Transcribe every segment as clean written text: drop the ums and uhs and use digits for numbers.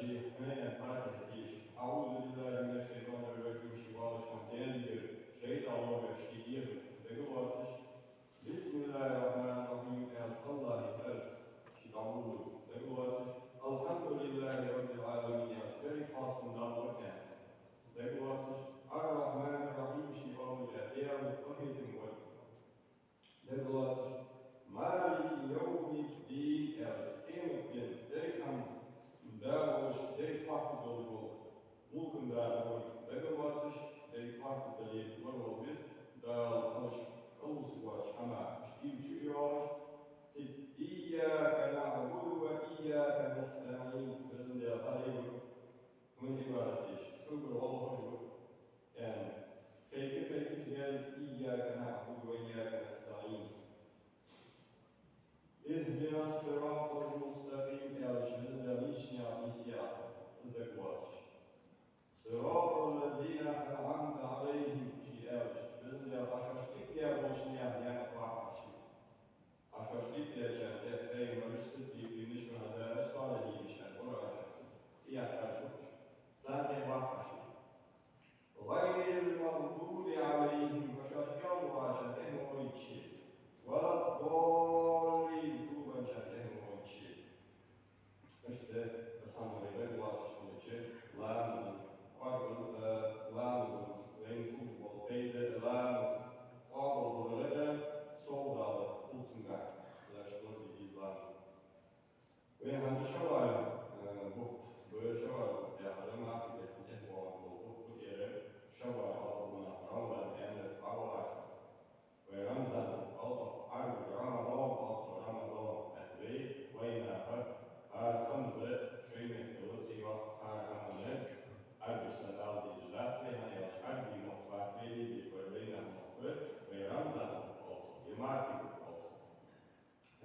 هنا فاتح أعوذ بالله من الشيطان الرجيم شبابة دينك شيطان وبشير دقواتش بسم الله الرحمن الرحيم الله يتلت شبابه دقواتش الحمد لله رب العالمين very fast from down the can دقواتش الرحمن الرحيم شبابه ديال الطهيد المولد دقواتش مالك يوم الدين الدين ديكم داوش ديك farklı yolculuk. Mulkun dağılır. Begavatış dek farklı deli varol biz dağılmış kalısı var ama iştiği yavaş. Tip İyyâke na'budu ve İyyâke nesta'in gözünde alayım. Mun ibadet iş. Şükür Allah'a şükür. Yani peki gel İyyâke na'budu ve İyyâke nesta'in. اهدنا الصراط المستقيم يا رجل ميشنيا ميسيا تذكرش صراط الذين أنعمت عليهم شيئاش بزن يا أشاشتك يا بوشنيا يا قاعشي أشاشتك يا جنة أي مرشتي بنشون هذا صالحي مشان ولا أشاشتك يا أشاشتك زاني قاعشي غير المغضوب عليهم أشاشتك الله عشان ويتشي ولا الضالين كوبا شاكهم ويتشي işte sanırım ulaşıştığı lağımın, lağımın, renk futbol, beyde lağımız, ağabeyleri soldalı, ultunga, laştırdı biz lağım. Ve hani şöyle, böyle şöyle, ya arama akıbetinde bu yere şöyle aldığına, Ramazan, yani ağalaştı. Ve Ramazan, also, Ramadan, also Ramadan, etmeyi, وينها خمسة شيء من الدروس وحرمنا أربعة دال إجلاتي هني وشعبي مخباتي بشوينا مخبط ورمزان يمارك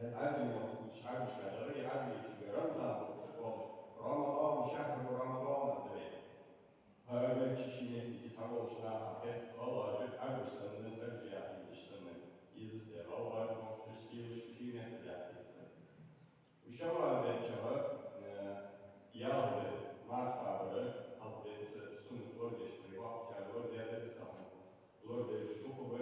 أربعة مخبط شعب شغلي أربعة رمزان رمضان شهر رمضان أدري هذا كشيء يتعوشنا حكي الله جد أربعة سنة ترجع يدشنا يدشنا الله مخبطي وشيء يدشنا Uşağı veçağı yağlı markaları adresi sunup örgeçleri vakçağı örgeçleri sahibi. Örgeç şukubu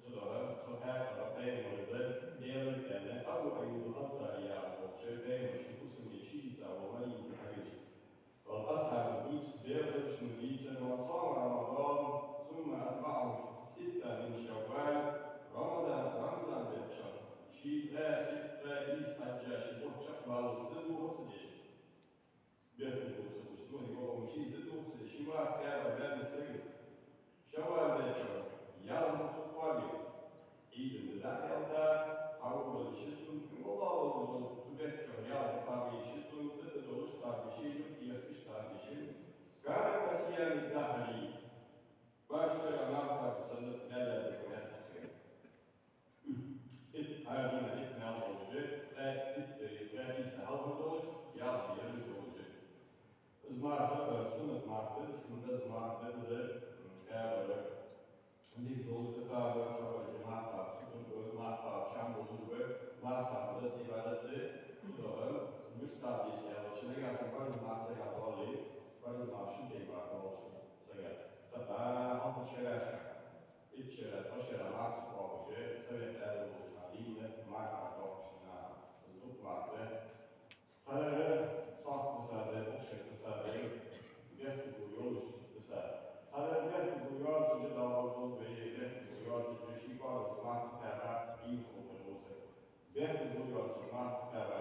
sudağı sohar arabeyimizi değerlerine abu ayyudu ansariya okçu değermişi kusun geçiyiza olmayı intiharici. والأصحاب القدس بيغلق شنريتا وصام رمضان ثم أتبعه 6 من شوال رمضان بالشهر لا يسترجع شبه شقبال وصدق وصدق بيخدم وصدق شنو يقولوا مشي ضد وصدق شما كان باب سجن شوال بيتشر يلا مصطفى عيد النداء يلا أول شيء والله تبيتشر يلا قابي شيء ضد دولش قابي شيء يخش قابي شيء كان كسيان الداخلي باشر أنا قابي صدق لا بكونات Harbine etme alışıcı, vergisi alışıcı, yardımcı olacak. Izmarda, sunat martı, sıkıntı izmarda bize kârı. Dik dolu kârı, çabacı marta, sıkıntı marta, çam oluşu, marta, burası ibadetli, tutarım, müstahbisi alışıcı, gelsin parız martı yapmalı, parız marşın tekrar oluşu. Sata, altı şereşka, iç şeret, aşırı martı oluşu, sebepler oluşu. Linje markatočna zupvate. Tada saklasade, okşaklasade, vehtugu yoluşlasade. Tada vehtugu yoluşu davuldu ve vehtugu yoluşu şifalı martitara inkolose. Vehtugu yoluşu martitara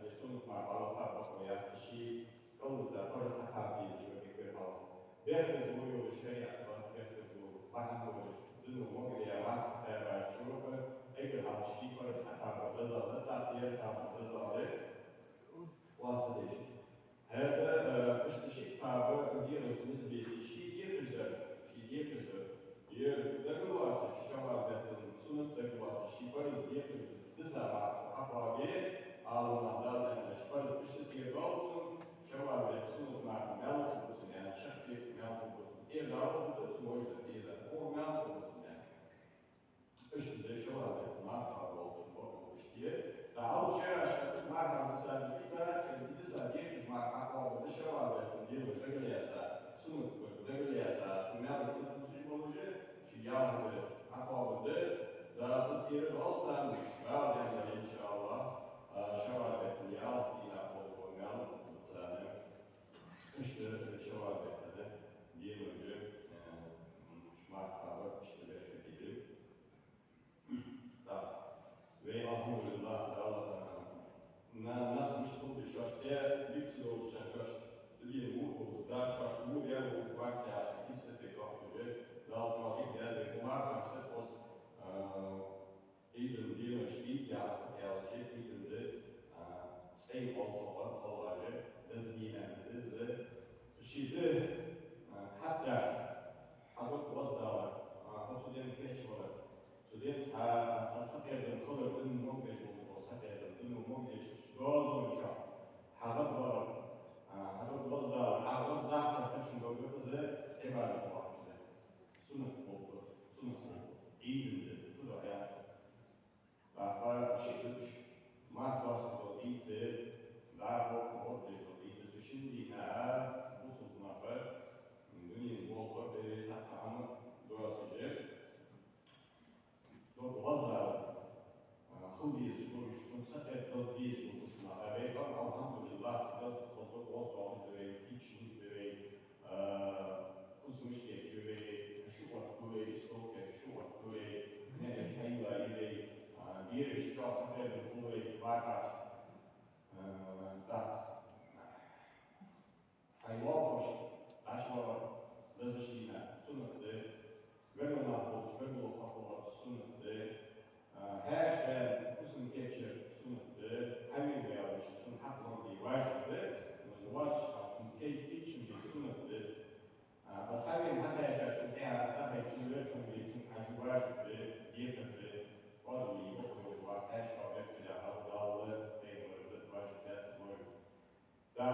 ve sunutma balata bakoya işi kalıda parası kabiyeci ve bir hal. Vehtugu yoluşu yapma, vehtugu bahanı dünü mogriya martitara çorba. Eğer alışık parası hakkında rızada tatlıya rızada vasıta değişir. Her de işte tabi diyorsunuz bir şey yapacak, diyor da varsa şababetin sunut da varsa şey parası yapacak. Dışarı hakkı almadan parası işte diyor olsun şababet sunut markalı olsun yani şakir markalı olsun. Evladı da sonuçta değil, o markalı olsun. Üstünde şöyle markalı olsun, işte. Daha o şey aşağıda markalı sadece bir tane çünkü bir sadece bir markalı akoba dışarı diye dögüleyse, sunu dögüleyse, tümel sıkıntı olacak, ki yağmur akoba da biz yeri olsan, yani inşallah, şevabetin yağmur olmayan, işte şevabetlerde diye markalar işte belirtili. Ve alhamdulillah nas misli der liefde olacak die moed daar zoals de moeder ook gemaakt ja als iets dat ik dat wel ik ja de gemaakt was dat was even die een stiek ja elke even de steen op allerlei dat is die en dat is şide hatta hatta was daar also den catch var Student سأستطيع القدر أن نموج وسأستطيع أن نموج جوز حضر حضر وصدر وصدر كرتشن جوجل عبارة واحدة سنة فوقس سنة فوقس عيد كل حياة فشيء ما توصل عيد لا هو عيد تشندي نهار بوسط نهار من دنيا الوقت تحت عمر دراسة Donc, goede is, ontzettend dat die is moeten snappen. Wij kan alhamdulillah dat het was al geweest, iets niet geweest, kusmushke geweest, shuat geweest, stoke, shuat geweest, net een hele idee, hier is zelfs een geweest, waar dat hij was, als dat is China, zonder de Regular approach, regular approach, hashtag kusun geçir, heavy veya sun hatlan bir vardı, watch sun key için bir sunatı, asabin hatta yaşar sun eğer asabin sun lütfen bir sun acı vardı, diyebilirdi, var mı yok mu var, hashtag bekçiler aldalı, beygirde vardı, da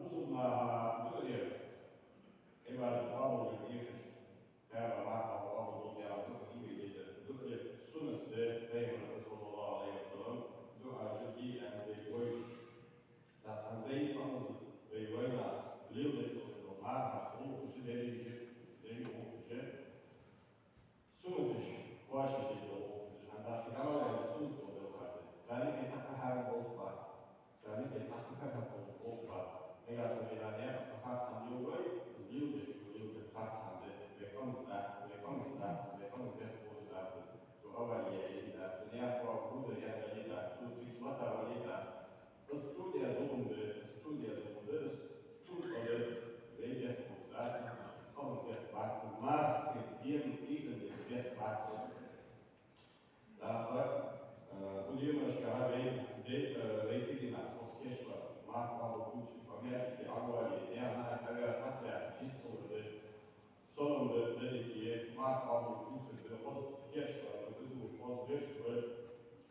uzunla böyle ibadet bağlı bir هذا ما الله يعني دعاء سنة دائما صلى الله عليه وسلم دعاء جدي أن بيقول أن بيقول بيقول ليلة الجمعة مسؤول جدي جدي جدي سنة واش جدي عند شغال سنة الجمعة ذلك يتحقق بالقرآن ذلك يتحقق بالقرآن هي سبيلانية فقط سنجوي زيودة زيودة فقط Som dedikiert macht auch gut für uns Hersteller und du was wissen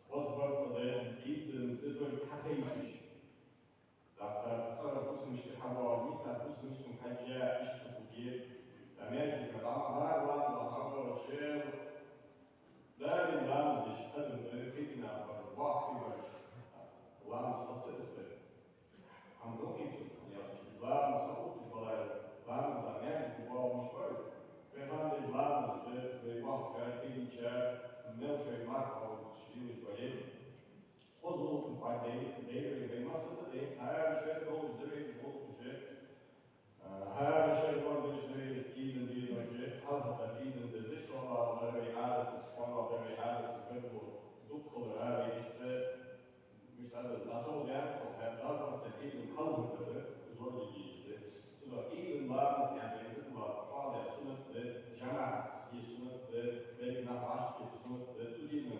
was wird denn bieten das wird tatsächlich da soll das nicht haben nicht das nicht zum kein ja ich probiert da merke ich gerade da haben schön da den Namen sich also kriegen aber was über was tatsächlich am Logik ja ich glaube es auch Vamos a merda que igual uma história. Ferrando de lados, igual que ele tinha, não foi marcado os estilos para ele. Os outros pai dele, vem uma santa dele, a gente não os deve outro jeito. A gente não os deve esquivar de hoje, a vida de deixar a real, a escola da real, o do colorado, isto da saúde, o verdade, o que ele calma, os olhos de إيه المرض يعني بتطلع طالع سنة جماعة سنة بين نقاش سنة تدين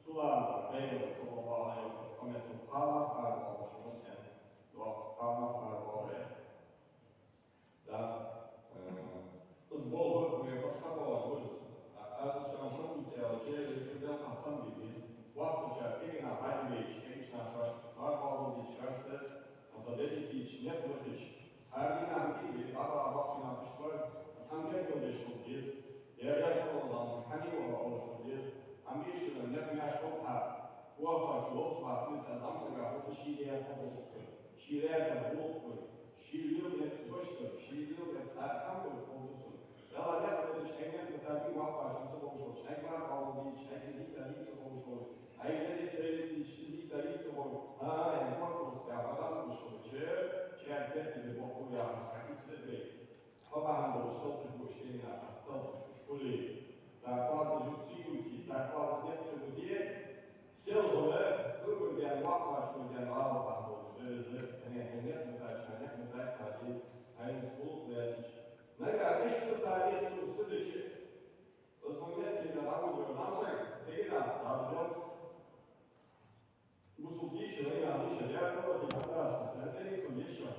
طلع بين صلى الله عليه وسلم كما تقال على الله يعني وقال على الله ده الظهر ويبصقوا الجزء الشمسون تيولوجيا يتبع خمسة بيز وقت شاكين على بيش كيش نشاش أربعة بيش شاشة أصدقائي بيش نبضش Her bir ara bakına düştüler, sanki göndeşildiyiz. Değerli olan hani oluşturuyor. Ambitionen net mehr Stopp hat. Vorfall zu Lobsbach ist ein Amtsger, und die Ski der şiirlerse buluttur, şiirliyor et baştır, şiirliyor et serkandır olursun. Yalan yapmadı, şengen mutabı vak başımıza oluşur. Şengen kaldı, şengen hiç oluşur. Ayları seyredin, hiç oluşur. Ha, yani korkuz, ya adam oluşur. Şerber gibi boku yapmış, hakikaten de Habahan oluşur, bu şeyin hatta şöyle. Zakvar zütçü, zakvar zütçü diye Silvalı, öbürgen, vaklaşırken ağırlık oluşturdu. Hennet müteahhit tarihi, aynı soğuk veyatik. Ne kadar eşit tarihi sorusu dışı, Osmanlı'ya bir adam oluyor. Nasıl? Peki de, daha bu sulki şöyle yanlış şeyler var ki, hatta aslında ne kılmış yaşıyor.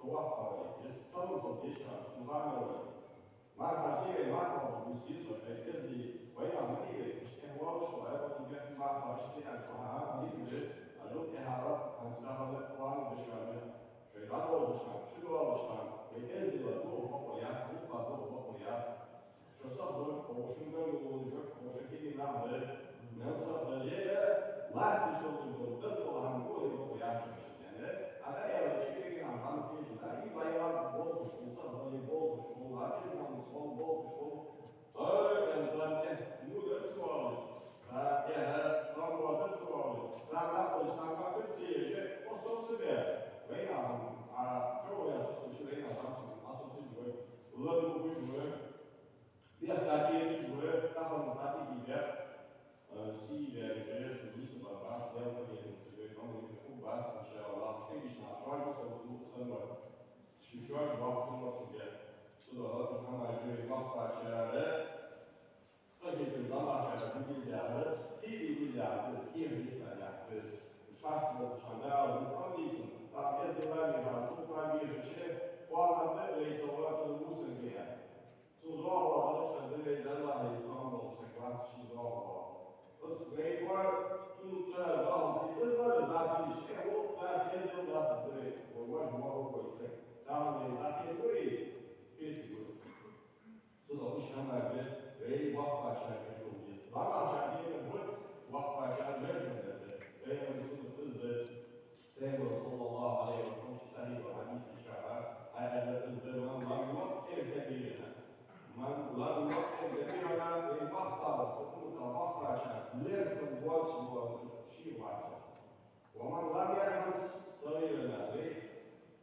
Soğuk tarihi, sanırım kılmış yaşıyor. Var mı öyle? Marketing marketing müziği özellikle bayağı iyi işte bu oluşuyor. Bu gibi marketing yani sonra bir alo tehara kansahalı puan dışarı şeyler oluşan, şu oluşan ve ezdiler bu hayat, bu hayat. Şu sabır oluşumda olacak, o şekilde nasıl böyle lahti olduğunu da olan bu hayat yani ada ya şekilde anlamı değil bayağı bol düşmüşse böyle bol düşmüşler son bol düşmüş öyle zaten bu da sual ya tam bazı sual sanat bir şey o sonuçta ve ya çoğu ya sonuçta ve ya aslında ulan bu bir dakika diye daha fazla gibi si je me bas der je komme in bas inshallah stehe ich nach Schweiz so December ich höre überhaupt nicht was wir so da haben wir gemacht was das geht dann nachher die Jahre die Jahre das hier ist ja fast schon da das kann nicht da ist die Lage da tut man wir chef وعلى ذلك صورات الموسيقى تضاعف على شدة دلها يقام وشكلات شضاعها بس غير تنتظر بالنسبة لذاتي شيء هو ذاتي يدل ذاتي والواجب ما هو كويس تعمل ذاتي يقولي كيف يقول صدق مش هم غير وقع شاكر يومي وقع شاكر يومي وقع شاكر يومي غير مسؤول الإزداد صلى الله عليه وسلم صحيح وحديث الشعراء على الإزداد من لم يقر كبيرنا من لم يقر كبيرنا بمقطع سكوت مقطع شخص لازم الوجه شيء واحد ومن لم يرمس صغيرنا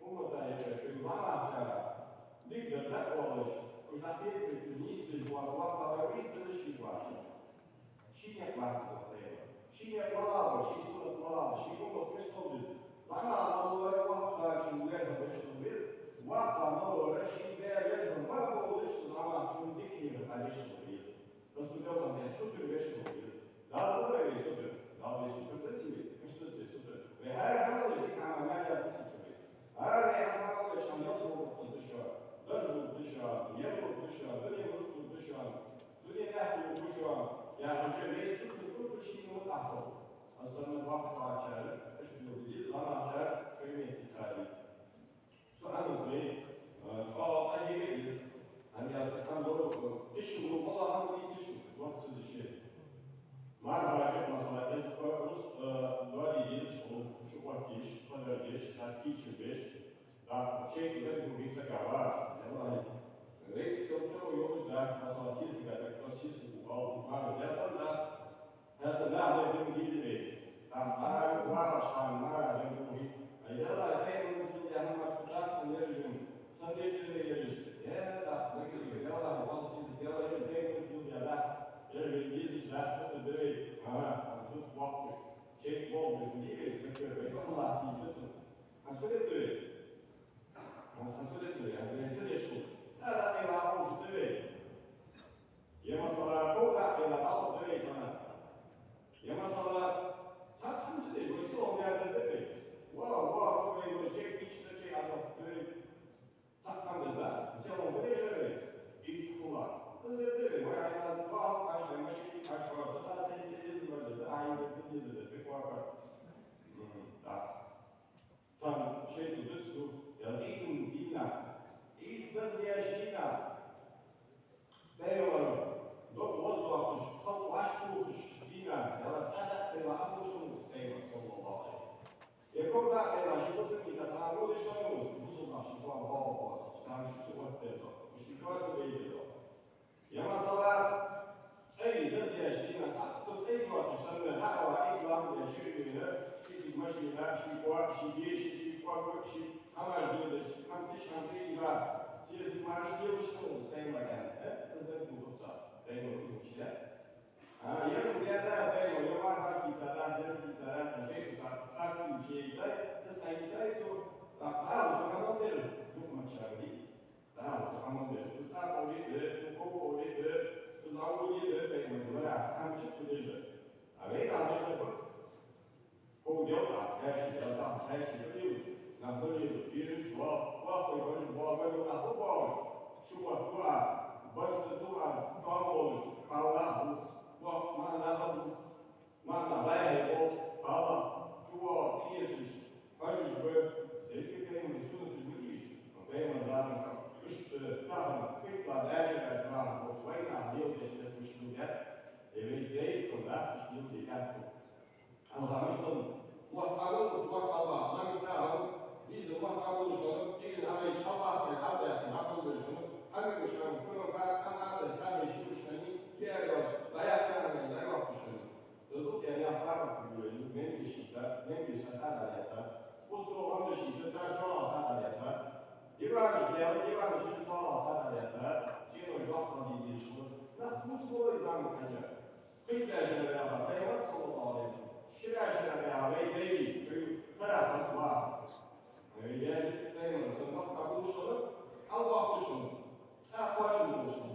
هم في زمان شارع نقدر نقولش ونعطيك بالنسبة للوقت وريد شيء واحد شيء واحد شيء واحد شيء صورة واحد شيء قوة تشتغل زمان الله وقت شنوات بيشتغل وقت الله شيء بيعمل ما بقولش زمان شو دكتور بيشتغل بس بيقول أنا سوبر بيشتغل ده هو اللي سوبر ده هو سوبر تسمي مش تسمي سوبر وهذا هذا اللي كان عملية بسيطة هذا هذا اللي عشان يصل الدشار درجة الدشار يبلغ الدشار دنيا وصل الدشار دنيا نحكي الدشار يعني جميع سوبر كل شيء متأخر أصلا الوقت عشان إيش بيقول أنا عشان كلمة تخالي سؤال زين أي بيجلس أنا أتسمع له تشوف والله هم يتشوف وقت الشيء ما بعرف مثلا إذا داري يدش شو وقت يش قدر يش تسكيت يش لا شيء كده بيجي سكابار يلا هيك سوتشو يومش ده أساسيس كده أساسيس أو ما ده ده هذا لا هذا بيجي Tamam, var şanlar demuri. Ayda ayın nasıl yanmak tutar enerjim. Sadece yarış. Ya da ne gibi ya da nasıl ya da nasıl ya da ya bir ders de tut vakti. Çek bol bir sekreter Allah diyor. Nasıl ediyor? Nasıl ediyor? Yani nasıl yaşıyor? Sana ne yapmış diyor. Ya mesela bu da ila Allah diyor sana. Ya mesela takımcı değil, bu işi olmayan değil. Bu çek içinde şey alıp böyle takımda da, sen onu böyle ilk kullan. Öyle bu yani bu başlangıç aşaması da sensizliğin böyle de aynı bir de pek var. Tam şey tanışıcı ortada. İşte değil. Ya mesela أي ناس يشترينا تحط أي وقت يسمى دعوة أي واحد يشتري هنا شيء ماشي لا شيء قوي شيء جيش شيء قوي شيء عمل جديد شيء هم تيش هم تيجي بقى سياسي ماشي جيب شو استعمل مكان إذا كنت صار دايما كنت مش لا يوم كذا دايما يوم واحد في سنة زين في سنة شيء صار هذا الشيء ده بس هاي سايتو هذا كمان ده دوك ما تشاركي هذا كمان ده تصار أولي ده تكو أولي ده الأولي بين الولاء أهم شيء في الجزء. أبين على الجزء هو يقطع كاشي يقطع كاشي يقول نقول يدير شو واقع يقول واقع يقول أخبار شو واقع بس تطلع طاول طاولة واقع ما ناخذ ما نبيه هو طاولة شو واقع يجيش هاي شو هيك كلام السنة تجمعيش بين الزمان مش تعرف كيف لا داعي للجماعة وين عملية تشخيص مش مجال اللي كلها تشكيل في كاتب الخامسون وقالوا وقالوا زمان تعرف إذا وقالوا شنو إذا هذا يشبه من هذا يقول شنو هذا مش كل بعد أنا هذا سامي شو شنو يعرف لا يعرف لا يعرف شنو الوقت يعني أعرف من بيشتغل من بيشتغل على هذا وصلوا عند شيء تزار شو على هذا يبغى يشوف على هذا جينا الوقت دي شنو لا مش هو إزام حاجة كيف أجل بها في وصل الله شو أجل بها ويدي شو ثلاثة واحد يجب دائما سنوات قبل شنو أو وقت شنو أقوى شنو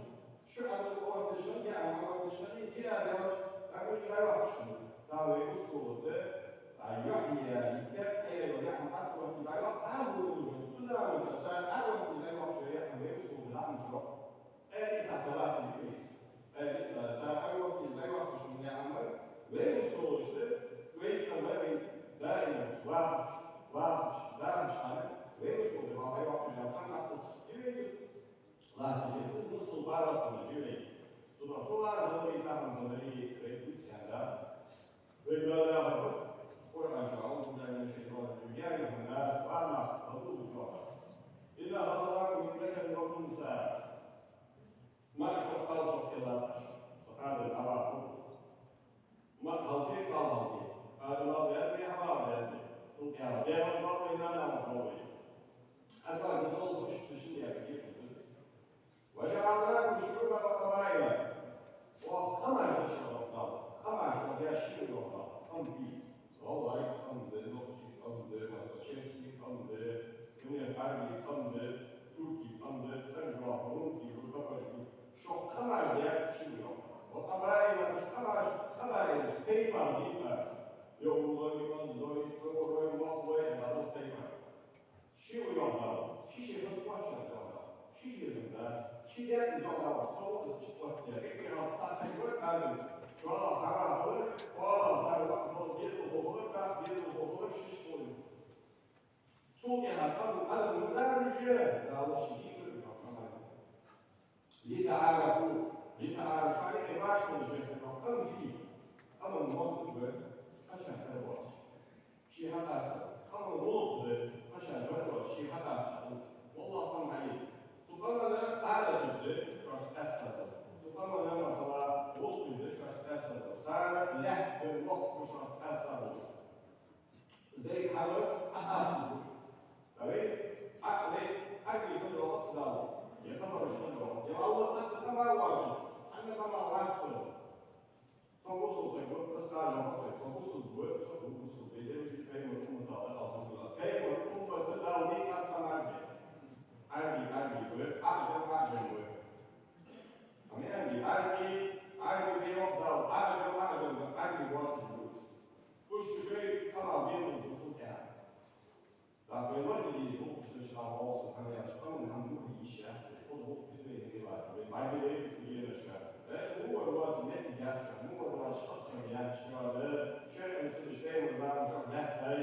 شو أقول وقت شنو يعني وقت شنو إلى الوقت أقول إلى وقت شنو هذا يوصل ده يحيى يكفي ويعمل أقوى في الوقت هذا هو الوجود سلام مش سلام أقوى في الوقت يحيى ويوصل بالعمل شو ليس ثلاثة الكنيسة ليس أي وقت لا وقت شو يعمل ويوصل ليس وين دائما واحد دائما شان ويوصل لبعض وقت جافان نقص يجي لا تجي نص البارة من جيبي تبقى طوال هذول يتعامل بمري ريكوت سندات ويقول له قرآن شعور من الشيطان الرجال من الناس وأنا أقول جواب إلا هذا من ذكر وأنثى ما شو قال شو كذا هذا الأربعة خمس ما هالكي قال هالكي هذا ما بيرمي حرام بيرمي شو كذا دائما ما بيننا ما قوي أقول نقول مش تشني أكيد وجعلناكم شعوبا وقبائل وخمس الشرطات خمس وجاشين الوطن خم في والله خم بالنقطي خم بالمساتشيسي خم بالدنيا العربية خم بالتركي خم بالترجمة فرنسي والكفر شو خمس وجاشين الوطن وقبائل مش خمس تيمة ديما يوم الله يمنزوي كوروي وقوي هذا التيمة شو يوم شيء يفتوى شيء شيء يزعل صوت الصوت يكفي عن ساسيور قالوا شو هذا هو هذا هو بيدو هو بيدو هو شيء صوت هذا المدرج هذا شيء لتعارفوا على إبراش الجهة كم فيه كم الموضوع عشان تروح شيء هذا كم الغلط عشان تروح شيء هذا والله كم عليه سبحان على الجزء راس أسد سبحان مثلا وقت الجزء راس أسد صار له بالوقت مش راس أسد زي حالات أحد طيب عقلي في الوقت ده يعتبر شنو يا الله صدق كما واجب أنا كما واجب فوصل سيقول بس قال له فوصل بوقت فوصل بيدري كيف يكون طالع كيف يكون بدل ليك كما عربي ويب عربي ويب أمين عربي بيوضع عربي واسع وش شيء كما بين الجزء كان لكن الذي يجوب الشعب واصل كما يشتغل من عنده يشاء يقول كتير كده ما يبي يجي الشعب هو الواسع ما يجي هو الواسع شخص ما يجي شيء مثل الشيء وزارة شغل هاي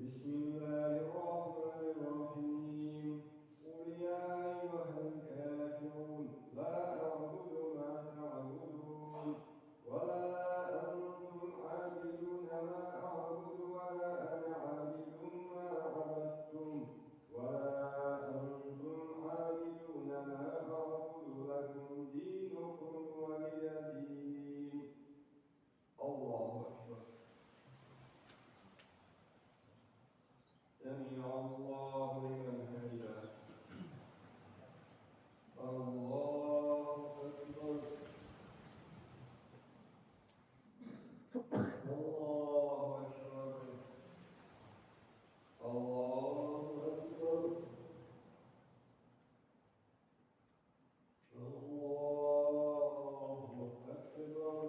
بسم الله الرحمن الرحيم قل يا أيها الكافرون لا أعبد ما تعبدون ولا أنتم عابدون ما أعبد ولا أنا عابد ما عبدتم ولا أنتم عابدون ما أعبد لكم دينكم ولي دين. الله أكبر. سمع الله لمن حمده. الله أكبر. الله أكبر. الله أكبر. الله أكبر.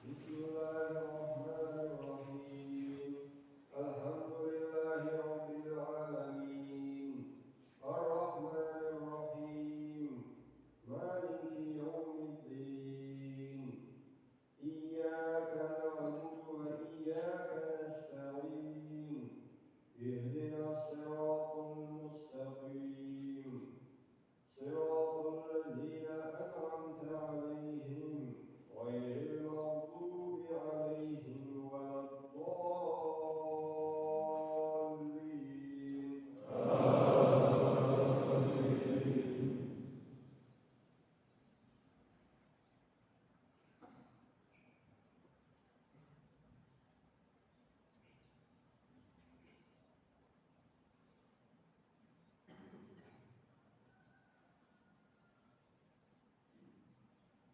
بسم الله الرحمن الرحيم الحمد لله رب العالمين الرحمن الرحيم مالك يوم الدين إياك نعبد وإياك نستعين اهدنا الصراط المستقيم صراط الذين أنعمت عليهم غير المغضوب عليهم ولا الضالين.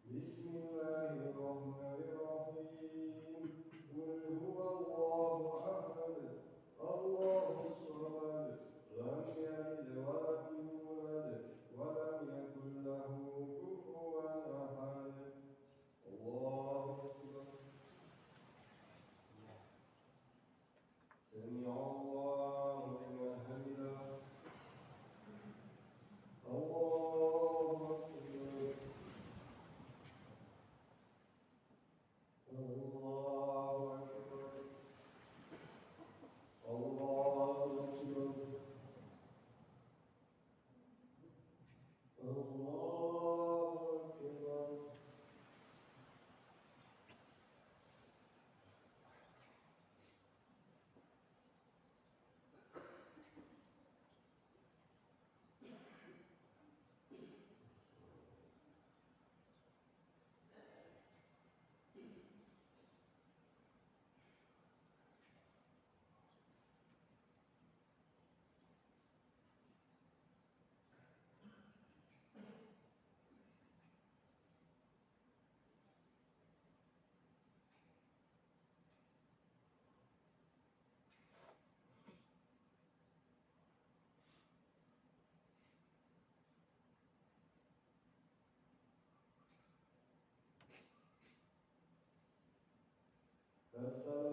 بسم الله الرحمن الرحيم قل هو الله أحد الله الصمد لم يلد ولم يولد ولم يكن له كفوا أحد. الله أكبر. سمع الله لمن حمده. الله أكبر. الله أكبر. الله أكبر. الله أكبر. السلام